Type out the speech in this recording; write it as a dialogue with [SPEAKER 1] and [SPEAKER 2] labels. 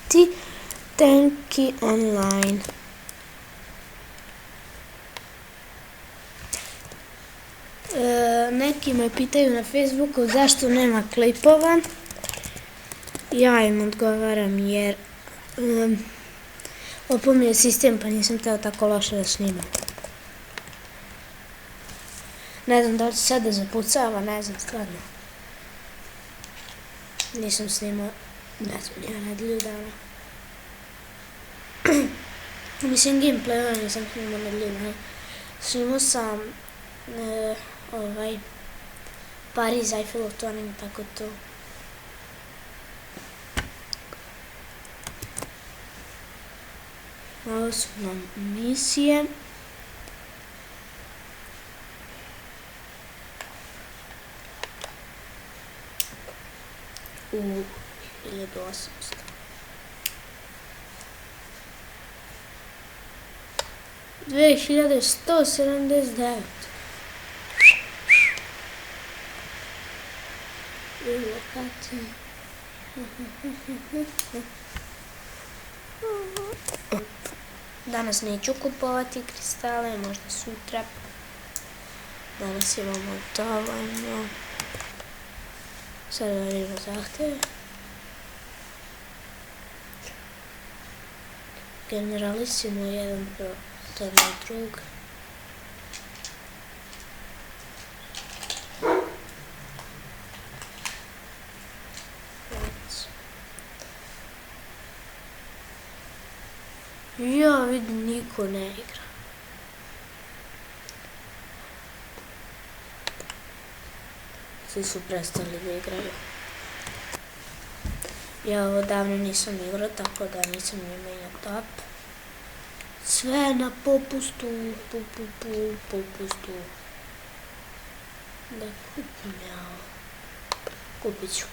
[SPEAKER 1] igrati Tanky Online. Neki me pitaju na Facebooku zašto nema klipova. Ja im odgovaram jer opao mi je sistem pa nisam teo tako loše da snimam. Ne znam da li će sad da zapucava, ne znam stvarno. Nisam snimao, ne znam, ja nedelju dana. Mislim gameplay, nisam snimao nedelju dana. Snimao sam Paris Eiffelov toning, tako to. Ovo su nam misije. U 1800. Dve 1179. Danas neću kupovati kristale, možda sutra. Danas imamo dovoljno. Sad radimo zahteve. Generalisimo jedan pro, to je moj drug. Ja vidim, niko ne igra. Svi su prestali da igraju. Ja ovo davno nisam igrao, tako da nisam imao na top. Sve na popustu, popustu. Da kupim ja ovo. Kupit ću.